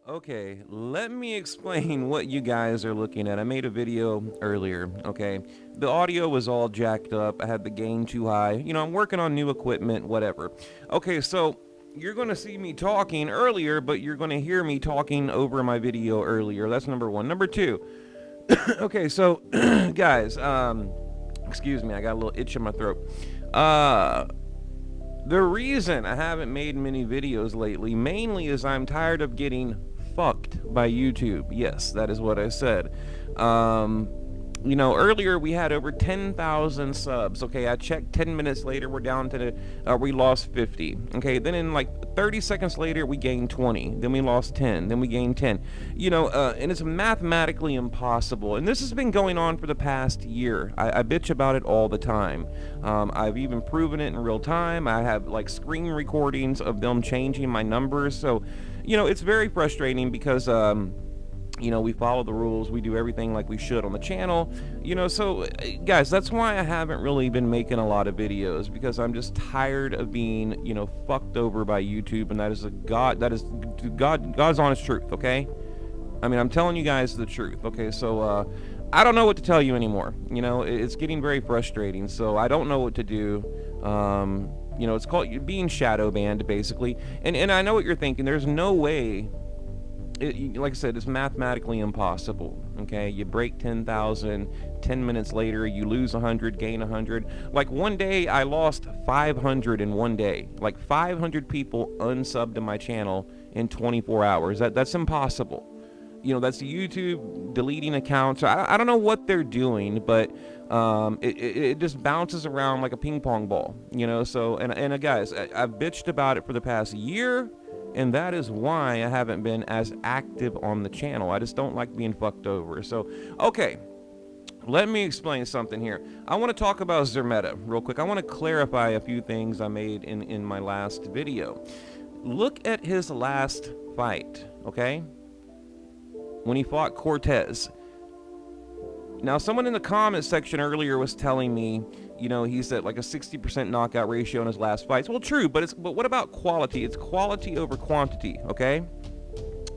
Okay, let me explain what you guys are looking at. I made a video earlier, okay? The audio was all jacked up. I had the gain too high. I'm working on new equipment, whatever. Okay, so you're going to see me talking earlier, but you're going to hear me talking over my video earlier. That's number one. Number two, okay, so guys, excuse me, I got a little itch in my throat. The reason I haven't made many videos lately mainly is I'm tired of getting fucked by YouTube. Yes, that is what I said. Earlier we had over 10,000 subs. Okay, I checked 10 minutes later, we're down to, we lost 50. Okay, then in like 30 seconds later, we gained 20. Then we lost 10. Then we gained 10. And it's mathematically impossible. And this has been going on for the past year. I bitch about it all the time. I've even proven it in real time. I have like screen recordings of them changing my numbers. So, it's very frustrating because, we follow the rules, we do everything like we should on the channel, so guys, that's why I haven't really been making a lot of videos, because I'm just tired of being, fucked over by YouTube, and that is God's honest truth, okay? I mean, I'm telling you guys the truth, okay? So, I don't know what to tell you anymore, it's getting very frustrating, so I don't know what to do. It's called being shadow banned, basically, and I know what you're thinking, there's no way. Like I said, it's mathematically impossible, okay? You break 10,000, 10 minutes later, you lose 100, gain 100. Like, one day, I lost 500 in one day. Like, 500 people unsubbed to my channel in 24 hours. That's impossible. That's YouTube deleting accounts. I don't know what they're doing, but it just bounces around like a ping pong ball, So, and guys, I've bitched about it for the past year, and that is why I haven't been as active on the channel. I just don't like being fucked over. So, okay, let me explain something here. I want to talk about Szeremeta real quick. I want to clarify a few things I made in my last video. Look at his last fight, okay? When he fought Cortez. Now, someone in the comments section earlier was telling me, he's at like a 60% knockout ratio in his last fights. Well, true, but what about quality? It's quality over quantity, okay?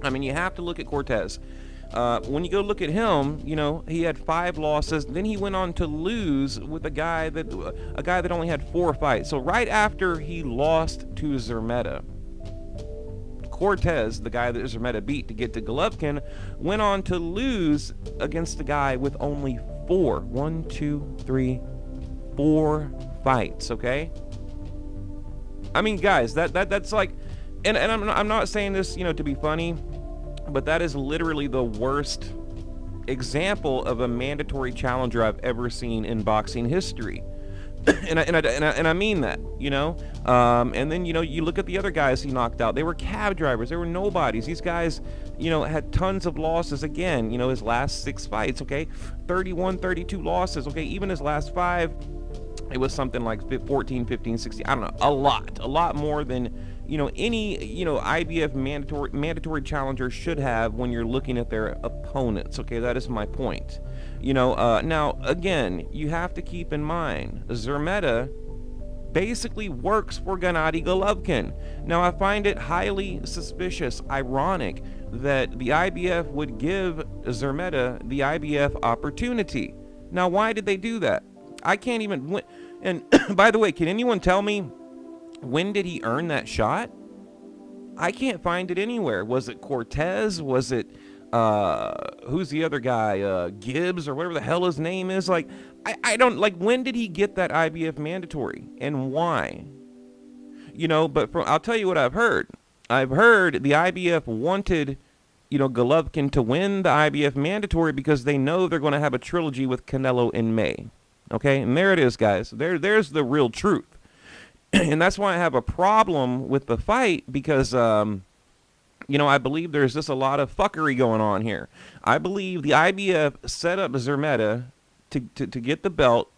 I mean, you have to look at Cortez. When you go look at him, he had 5 losses. Then he went on to lose with a guy that only had 4 fights. So right after he lost to Szeremeta, Cortez, the guy that Szeremeta beat to get to Golovkin, went on to lose against a guy with only 4 fights, okay? I mean, guys, that's like, and I'm not saying this, to be funny, but that is literally the worst example of a mandatory challenger I've ever seen in boxing history. and I mean that, and then, you look at the other guys he knocked out. They were cab drivers. They were nobodies. These guys, had tons of losses. Again, his last 6 fights, okay, 31, 32 losses, okay, even his last 5, it was something like 14, 15, 16, I don't know, a lot more than, any, IBF mandatory challenger should have when you're looking at their opponents, okay? That is my point. Now, again, you have to keep in mind, Szeremeta basically works for Gennady Golovkin. Now, I find it highly suspicious, ironic, that the IBF would give Szeremeta the IBF opportunity. Now, why did they do that? I can't even win. And by the way, can anyone tell me, when did he earn that shot? I can't find it anywhere. Was it Cortez? Was it who's the other guy, Gibbs or whatever the hell his name is? Like, I don't, like, when did he get that IBF mandatory and why? But I'll tell you what I've heard. I've heard the IBF wanted, Golovkin to win the IBF mandatory because they know they're going to have a trilogy with Canelo in May. Okay, and there it is, guys. There's the real truth. And that's why I have a problem with the fight, because I believe there's just a lot of fuckery going on here. I believe the IBF set up Szeremeta to get the belt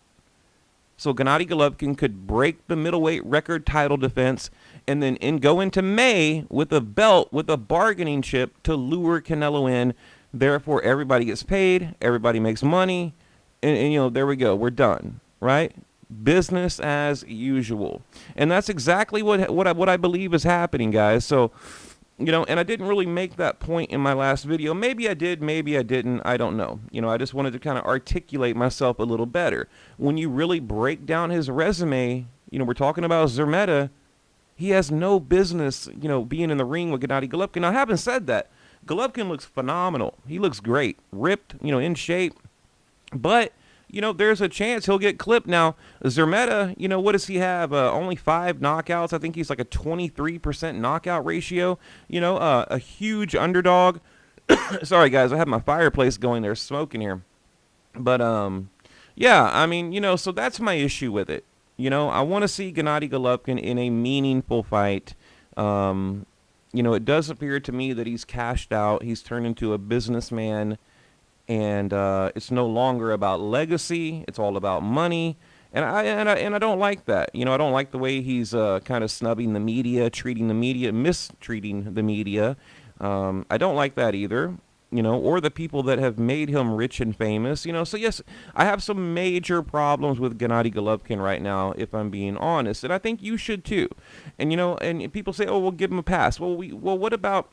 so Gennady Golovkin could break the middleweight record title defense and then go into May with a belt, with a bargaining chip to lure Canelo in. Therefore, everybody gets paid, everybody makes money, and there we go. We're done, right? Business as usual. And that's exactly what I believe is happening, guys. So, And I didn't really make that point in my last video. Maybe I did, maybe I didn't, I don't know. I just wanted to kind of articulate myself a little better. When you really break down his resume, we're talking about Szeremeta, he has no business, being in the ring with Gennady Golovkin. Now, I haven't said that. Golovkin looks phenomenal. He looks great, ripped, in shape. But, there's a chance he'll get clipped. Now, Szeremeta, what does he have? Only 5 knockouts. I think he's like a 23% knockout ratio. A huge underdog. Sorry, guys, I have my fireplace going there smoking here. But, yeah, I mean, so that's my issue with it. I want to see Gennady Golovkin in a meaningful fight. It does appear to me that he's cashed out. He's turned into a businessman. And it's no longer about legacy. It's all about money, and I don't like that. I don't like the way he's kind of snubbing the media, treating the media, mistreating the media. I don't like that either. Or the people that have made him rich and famous. So yes, I have some major problems with Gennady Golovkin right now, if I'm being honest, and I think you should too. And and people say, oh, we'll give him a pass. Well, what about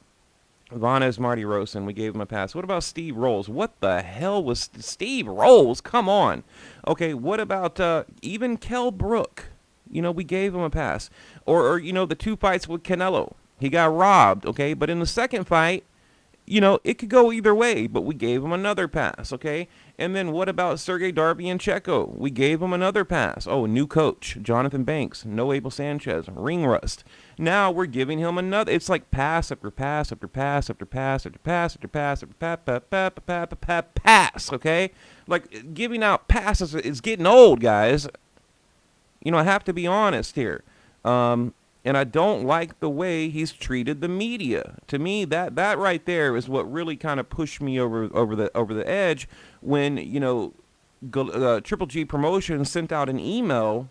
Vanes Martirosyan? We gave him a pass. What about Steve Rolls? What the hell was Steve Rolls? Come on. Okay, what about even Kell Brook? We gave him a pass. Or the 2 fights with Canelo. He got robbed, okay? But in the second fight, it could go either way, but we gave him another pass, okay? And then what about Sergey Darbianchenko? We gave him another pass. Oh, new coach, Jonathan Banks, no Abel Sanchez, ring rust. Now we're giving him another. It's like pass after pass after pass after pass after pass after pass after pass, okay? Like giving out passes is getting old, guys. I have to be honest here. And I don't like the way he's treated the media. To me, that right there is what really kind of pushed me over the edge when Triple G Promotions sent out an email,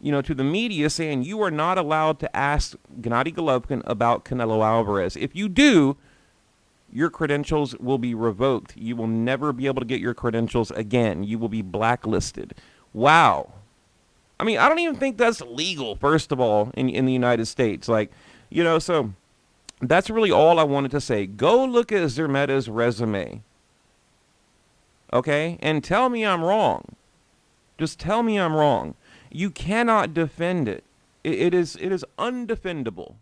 to the media saying you are not allowed to ask Gennady Golovkin about Canelo Alvarez. If you do, your credentials will be revoked. You will never be able to get your credentials again. You will be blacklisted. Wow. I mean, I don't even think that's legal, first of all, in the United States. Like, so that's really all I wanted to say. Go look at Szeremeta's resume, okay? And tell me I'm wrong. Just tell me I'm wrong. You cannot defend it. It is undefendable.